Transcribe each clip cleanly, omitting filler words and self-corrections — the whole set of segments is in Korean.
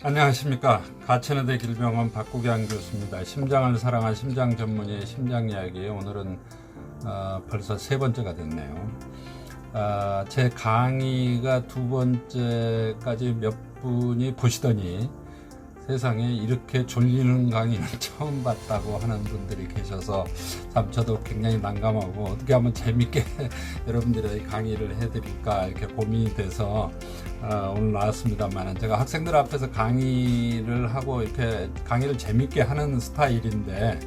안녕하십니까. 가천의대 길병원 박국양 교수입니다. 심장을 사랑한 심장 전문의 심장 이야기, 오늘은 벌써 세 번째가 됐네요. 제 강의가 두 번째까지 몇 분이 보시더니 세상에 이렇게 졸리는 강의는 처음 봤다고 하는 분들이 계셔서 참 저도 굉장히 난감하고, 어떻게 하면 재밌게 여러분들의 강의를 해드릴까 이렇게 고민이 돼서 오늘 나왔습니다만, 제가 학생들 앞에서 강의를 하고 이렇게 강의를 재밌게 하는 스타일인데,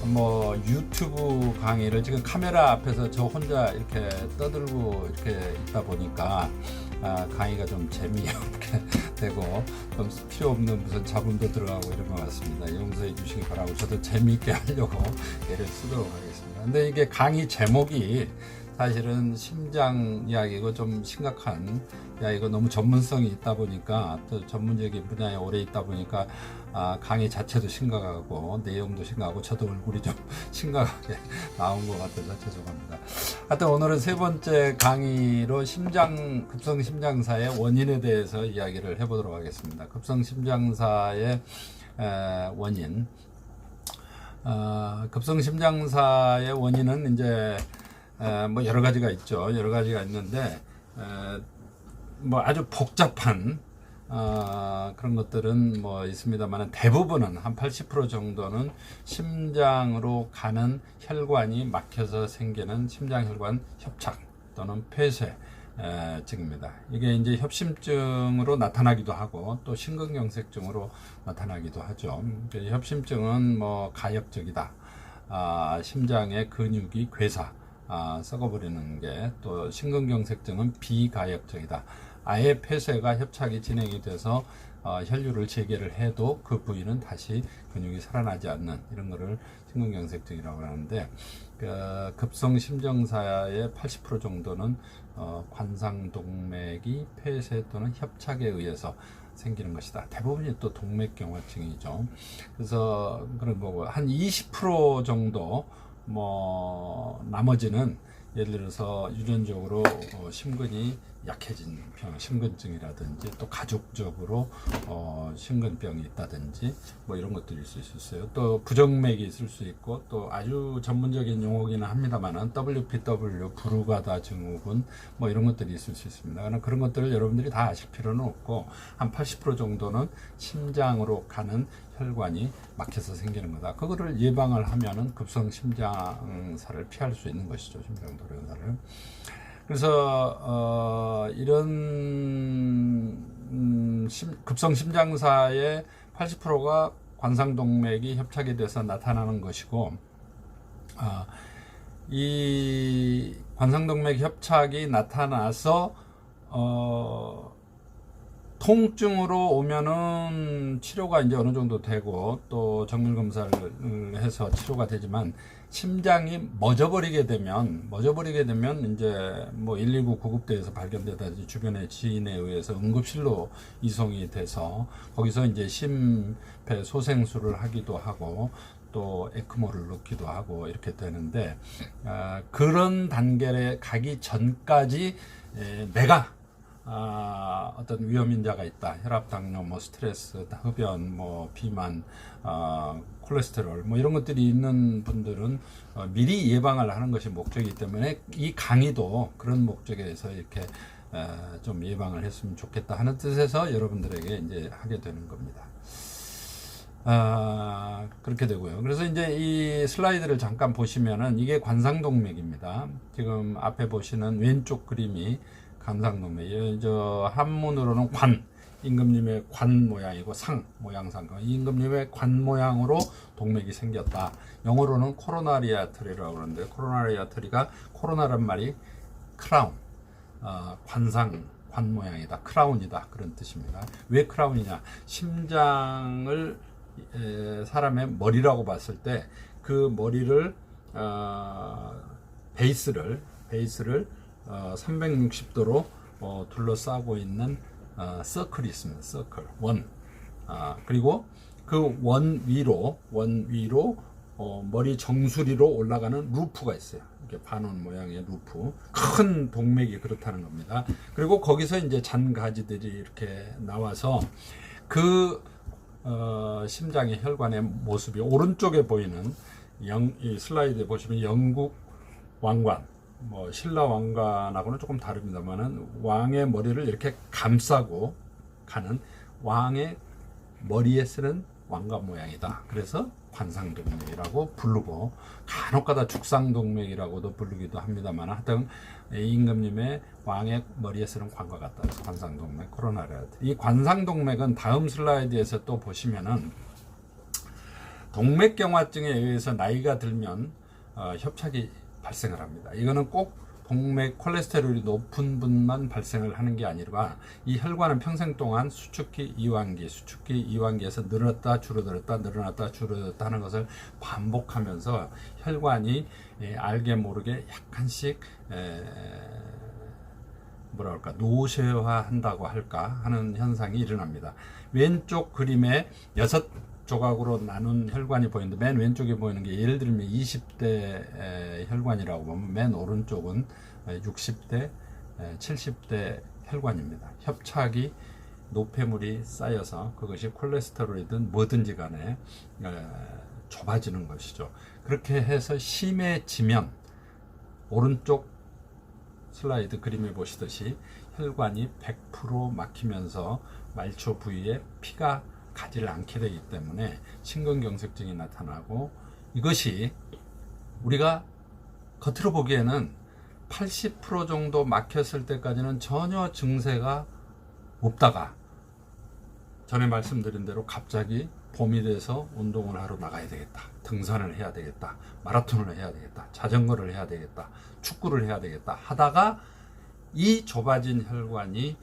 뭐 유튜브 강의를 지금 카메라 앞에서 저 혼자 이렇게 떠들고 이렇게 있다 보니까 강의가 좀 재미없게 되고, 좀 필요 없는 무슨 잡음도 들어가고 이런 것 같습니다. 용서해 주시기 바라고, 저도 재미있게 하려고 애를 쓰도록 하겠습니다. 근데 이게 강의 제목이 사실은 심장 이야기고 좀 심각한 이야기고, 너무 전문성이 있다 보니까, 또 전문적인 분야에 오래 있다 보니까 강의 자체도 심각하고 내용도 심각하고 저도 얼굴이 좀 심각하게 나온 것 같아서 죄송합니다. 하여튼 오늘은 세 번째 강의로 급성심장사의 원인에 대해서 이야기를 해보도록 하겠습니다. 급성심장사의 원인. 급성심장사의 원인은 이제 뭐 여러 가지가 있죠. 여러 가지가 있는데 뭐 아주 복잡한 그런 것들은 뭐 있습니다만, 대부분은 한 80% 정도는 심장으로 가는 혈관이 막혀서 생기는 심장혈관 협착 또는 폐쇄증입니다. 이게 이제 협심증으로 나타나기도 하고 또 심근경색증으로 나타나기도 하죠. 협심증은 뭐 가역적이다. 심장의 근육이 썩어버리는 게, 또 심근경색증은 비가역적이다. 아예 폐쇄가 협착이 진행이 돼서 혈류를 재개를 해도 그 부위는 다시 근육이 살아나지 않는, 이런 거를 심근경색증이라고 하는데, 급성심장사의 80% 정도는 관상동맥이 폐쇄 또는 협착에 의해서 생기는 것이다. 대부분이 또 동맥경화증이죠. 그래서 그런 거고, 한 20% 정도 뭐 나머지는 예를 들어서 유전적으로 심근이 약해진 병, 심근증이라든지, 또 가족적으로 심근병이 있다든지 뭐 이런 것들이 있을 수 있어요. 또 부정맥이 있을 수 있고, 또 아주 전문적인 용어기는 합니다만은 WPW, 부르가다 증후군 뭐 이런 것들이 있을 수 있습니다. 그런 것들을 여러분들이 다 아실 필요는 없고, 한 80% 정도는 심장으로 가는 혈관이 막혀서 생기는 거다. 그거를 예방을 하면은 급성심장사를 피할 수 있는 것이죠. 심장도래사를. 그래서 이런 급성심장사의 80%가 관상동맥이 협착이 돼서 나타나는 것이고, 이 관상동맥 협착이 나타나서 통증으로 오면은 치료가 이제 어느 정도 되고, 또 정밀 검사를 해서 치료가 되지만, 심장이 멎어버리게 되면 이제 뭐 119 구급대에서 발견되다든지 주변의 지인에 의해서 응급실로 이송이 돼서 거기서 이제 심폐소생술을 하기도 하고, 또 에크모를 넣기도 하고 이렇게 되는데, 그런 단계에 가기 전까지 내가 어떤 위험인자가 있다. 혈압, 당뇨, 뭐 스트레스, 흡연, 뭐 비만, 콜레스테롤, 뭐 이런 것들이 있는 분들은 미리 예방을 하는 것이 목적이기 때문에, 이 강의도 그런 목적에서 이렇게 좀 예방을 했으면 좋겠다 하는 뜻에서 여러분들에게 이제 하게 되는 겁니다. 그렇게 되고요. 그래서 이제 이 슬라이드를 잠깐 보시면은, 이게 관상동맥입니다. 지금 앞에 보시는 왼쪽 그림이 관상동맥, 저 한문으로는 임금님의 관 모양이고, 모양상, 임금님의 관 모양으로 동맥이 생겼다. 영어로는 코로나리 아터리라고 그러는데, 코로나리 아터리가, 코로나란 말이 크라운, 관 모양이다, 크라운이다, 그런 뜻입니다. 왜 크라운이냐? 심장을 사람의 머리라고 봤을 때, 그 머리를 베이스를 360도로 둘러싸고 있는 서클이 있습니다. 서클, 원. 그리고 그 원 위로 머리 정수리로 올라가는 루프가 있어요. 이렇게 반원 모양의 루프, 큰 동맥이 그렇다는 겁니다. 그리고 거기서 이제 잔가지들이 이렇게 나와서 그 심장의 혈관의 모습이 오른쪽에 보이는 이 슬라이드에 보시면 영국 왕관, 뭐 신라 왕관하고는 조금 다릅니다만은 왕의 머리를 이렇게 감싸고 가는 왕의 머리에 쓰는 왕관 모양이다. 그래서 관상동맥이라고 부르고 간혹가다 죽상동맥이라고도 부르기도 합니다만 하여튼 임금님의 왕의 머리에 쓰는 관과 같다. 그래서 관상동맥, 코로나리 아터리. 이 관상동맥은 다음 슬라이드에서 또 보시면은 동맥경화증에 의해서 나이가 들면 협착이 발생을 합니다. 이거는 꼭 동맥 콜레스테롤이 높은 분만 발생을 하는 게 아니라 이 혈관은 평생 동안 수축기, 이완기에서 늘었다 줄어들었다 늘어났다 줄어들었다 하는 것을 반복하면서 혈관이 알게 모르게 약간씩 뭐라 할까 노쇠화한다고 할까 하는 현상이 일어납니다. 왼쪽 그림에 6조각으로 나눈 혈관이 보이는데 맨 왼쪽에 보이는 게 예를 들면 20대 혈관이라고 보면 맨 오른쪽은 60대, 70대 혈관입니다. 협착이 노폐물이 쌓여서 그것이 콜레스테롤이든 뭐든지 간에 좁아지는 것이죠. 그렇게 해서 심해지면 오른쪽 슬라이드 그림에 보시듯이 혈관이 100% 막히면서 말초 부위에 피가 가지를 않게 되기 때문에 심근경색증이 나타나고 이것이 우리가 겉으로 보기에는 80% 정도 막혔을 때까지는 전혀 증세가 없다가 전에 말씀드린 대로 갑자기 봄이 돼서 운동을 하러 나가야 되겠다. 등산을 해야 되겠다. 마라톤을 해야 되겠다. 자전거를 해야 되겠다. 축구를 해야 되겠다. 하다가 이 좁아진 혈관이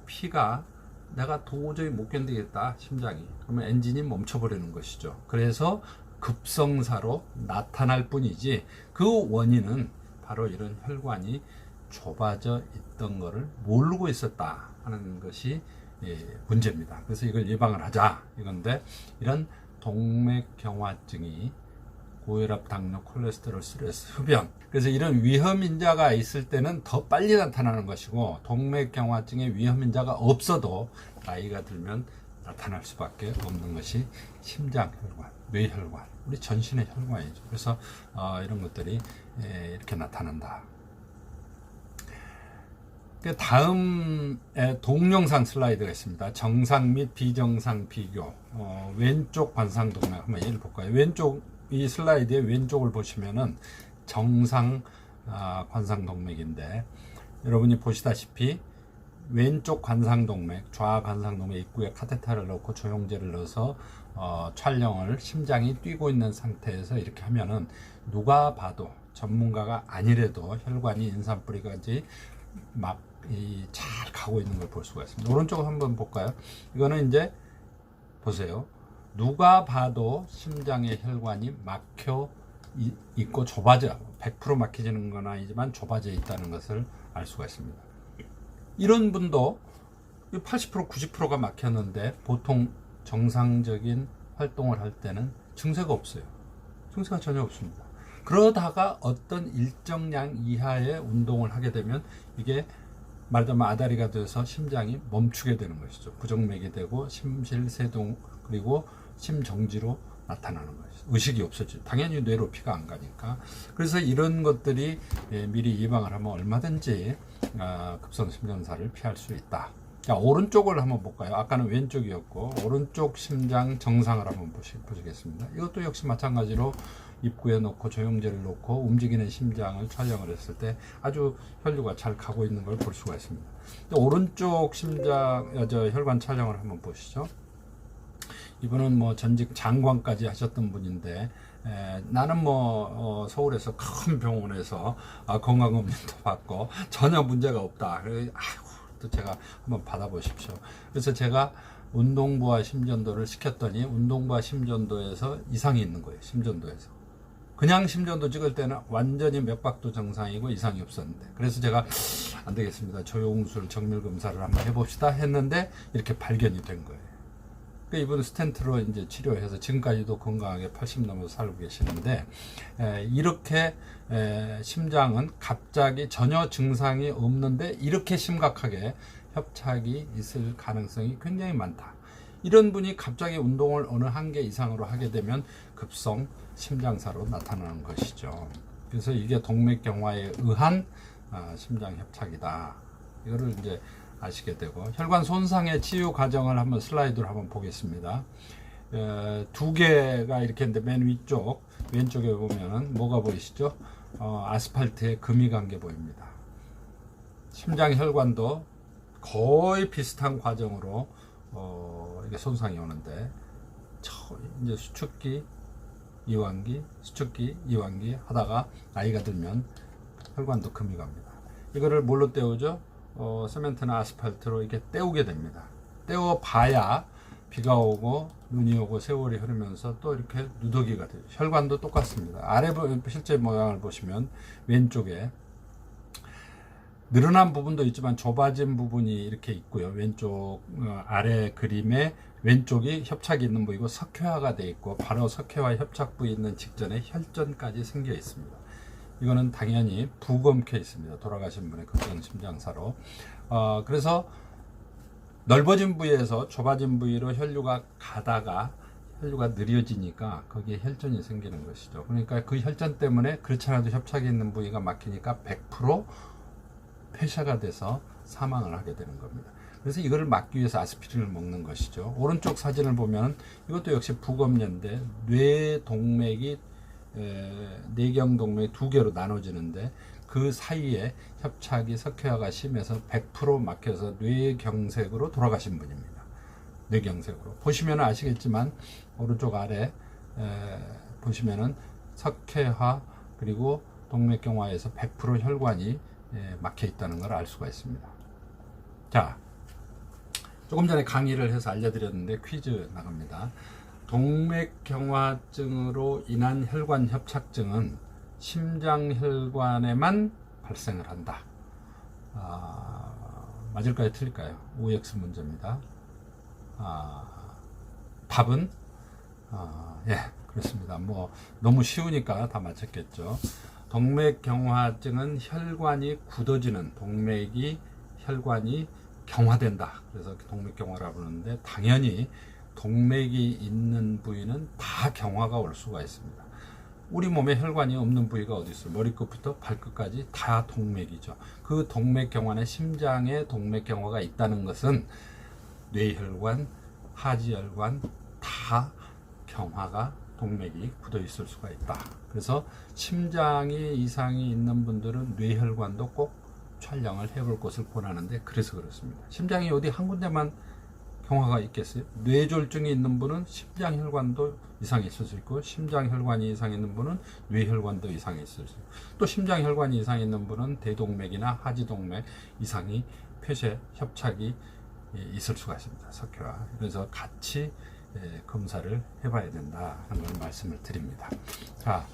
피가 내가 도저히 못 견디겠다 심장이 그러면 엔진이 멈춰버리는 것이죠. 그래서 급성사로 나타날 뿐이지 그 원인은 바로 이런 혈관이 좁아져 있던 것을 모르고 있었다 하는 것이 문제입니다. 그래서 이걸 예방을 하자 이건데 이런 동맥경화증이 고혈압, 당뇨, 콜레스테롤, 스트레스, 흡연 그래서 이런 위험인자가 있을 때는 더 빨리 나타나는 것이고 동맥경화증의 위험인자가 없어도 나이가 들면 나타날 수밖에 없는 것이 심장혈관, 뇌혈관, 우리 전신의 혈관이죠. 그래서 이런 것들이 이렇게 나타난다. 다음에 동영상 슬라이드가 있습니다. 정상 및 비정상 비교. 왼쪽 관상동맥 한번 예를 볼까요? 왼쪽 이 슬라이드의 왼쪽을 보시면은 정상 관상동맥인데 여러분이 보시다시피 왼쪽 관상동맥, 좌 관상동맥 입구에 카테터를 넣고 조영제를 넣어서 촬영을 심장이 뛰고 있는 상태에서 이렇게 하면은 누가 봐도 전문가가 아니래도 혈관이 인삼뿌리까지 막 잘 가고 있는 걸 볼 수가 있습니다. 오른쪽을 한번 볼까요? 이거는 이제 보세요. 누가 봐도 심장의 혈관이 막혀 있고 좁아져 100% 막혀지는 건 아니지만 좁아져 있다는 것을 알 수가 있습니다. 이런 분도 80% 90%가 막혔는데 보통 정상적인 활동을 할 때는 증세가 없어요. 증세가 전혀 없습니다. 그러다가 어떤 일정량 이하의 운동을 하게 되면 이게 말하자면 아다리가 돼서 심장이 멈추게 되는 것이죠. 부정맥이 되고 심실세동 그리고 심정지로 나타나는 것이죠. 의식이 없어지죠. 당연히 뇌로 피가 안 가니까. 그래서 이런 것들이 미리 예방을 하면 얼마든지 급성심전사를 피할 수 있다. 자, 오른쪽을 한번 볼까요? 아까는 왼쪽이었고 오른쪽 심장 정상을 한번 보시겠습니다. 이것도 역시 마찬가지로 입구에 넣고 조영제를 넣고 움직이는 심장을 촬영을 했을 때 아주 혈류가 잘 가고 있는 걸 볼 수가 있습니다. 오른쪽 심장 혈관 촬영을 한번 보시죠. 이분은 뭐 전직 장관까지 하셨던 분인데 나는 뭐 서울에서 큰 병원에서 건강검진도 받고 전혀 문제가 없다. 그래서 또 제가 한번 받아보십시오. 그래서 제가 운동부와 심전도를 시켰더니 운동부와 심전도에서 이상이 있는 거예요. 심전도에서. 그냥 심전도 찍을 때는 완전히 맥박도 정상이고 이상이 없었는데 그래서 제가 안 되겠습니다. 조영술 정밀 검사를 한번 해봅시다 했는데 이렇게 발견이 된 거예요. 이분 스텐트로 이제 치료해서 지금까지도 건강하게 80 넘어서 살고 계시는데 이렇게 심장은 갑자기 전혀 증상이 없는데 이렇게 심각하게 협착이 있을 가능성이 굉장히 많다. 이런 분이 갑자기 운동을 어느 한계 이상으로 하게 되면 급성 심장사로 나타나는 것이죠. 그래서 이게 동맥경화에 의한 심장 협착이다. 이거를 이제 아시게 되고, 혈관 손상의 치유 과정을 한번 슬라이드로 한번 보겠습니다. 두 개가 이렇게 있는데 맨 위쪽 왼쪽에 보면은 뭐가 보이시죠? 아스팔트에 금이 간 게 보입니다. 심장 혈관도 거의 비슷한 과정으로 이게 손상이 오는데, 이제 수축기, 이완기, 수축기, 이완기 하다가 나이가 들면 혈관도 금이 갑니다. 이거를 뭘로 때우죠? 세멘트나 아스팔트로 이렇게 때우게 됩니다. 때워 봐야 비가 오고 눈이 오고 세월이 흐르면서 또 이렇게 누더기가 돼요. 혈관도 똑같습니다. 아래 실제 모양을 보시면 왼쪽에 늘어난 부분도 있지만 좁아진 부분이 이렇게 있고요. 왼쪽 아래 그림에 왼쪽이 협착이 있는 부위고 석회화가 되어 있고, 바로 석회화 협착 부위 있는 직전에 혈전까지 생겨 있습니다. 이거는 당연히 부검 케이스입니다. 돌아가신 분의 급성 심장사로. 그래서 넓어진 부위에서 좁아진 부위로 혈류가 가다가 혈류가 느려지니까 거기에 혈전이 생기는 것이죠. 그러니까 그 혈전 때문에 그렇지 않아도 협착이 있는 부위가 막히니까 100% 폐쇄가 돼서 사망을 하게 되는 겁니다. 그래서 이거를 막기 위해서 아스피린을 먹는 것이죠. 오른쪽 사진을 보면 이것도 역시 부검녀인데, 뇌동맥이 뇌경동맥 두 개로 나눠지는데, 그 사이에 협착이 석회화가 심해서 100% 막혀서 뇌경색으로 돌아가신 분입니다. 뇌경색으로 보시면 아시겠지만 오른쪽 아래 보시면은 석회화 그리고 동맥경화에서 100% 혈관이 막혀 있다는 걸 알 수가 있습니다. 자, 조금 전에 강의를 해서 알려드렸는데 퀴즈 나갑니다. 동맥경화증으로 인한 혈관 협착증은 심장혈관에만 발생을 한다. 맞을까요? 틀릴까요? OX 문제입니다. 답은 예, 그렇습니다. 뭐 너무 쉬우니까 다 맞췄겠죠. 동맥경화증은 혈관이 굳어지는, 혈관이 경화된다. 그래서 동맥경화라고 부르는데, 당연히 동맥이 있는 부위는 다 경화가 올 수가 있습니다. 우리 몸에 혈관이 없는 부위가 어디 있어요? 머리끝부터 발끝까지 다 동맥이죠. 그 동맥경화는 심장에 동맥경화가 있다는 것은 뇌혈관, 하지혈관 다 경화가, 동맥이 굳어 있을 수가 있다. 그래서 심장에 이상이 있는 분들은 뇌혈관도 꼭 촬영을 해볼 것을 권하는데, 그래서 그렇습니다. 심장이 어디 한 군데만 경화가 있겠어요? 뇌졸중이 있는 분은 심장혈관도 이상이 있을 수 있고, 심장혈관이 이상이 있는 분은 뇌혈관도 이상이 있을 수 있고, 또 심장혈관이 이상이 있는 분은 대동맥이나 하지동맥 이상이, 폐쇄, 협착이 있을 수가 있습니다. 석회화. 그래서 같이 검사를 해봐야 된다 하는 걸 말씀을 드립니다. 자,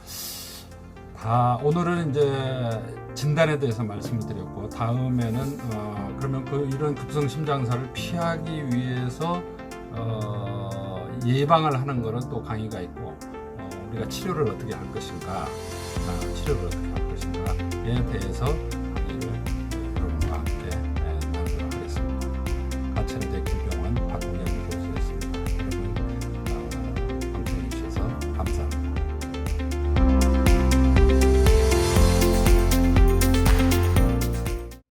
오늘은 이제 진단에 대해서 말씀을 드렸고, 다음에는 그러면 이런 급성 심장사를 피하기 위해서 예방을 하는 거는 또 강의가 있고, 우리가 치료를 어떻게 할 것인가에 대해서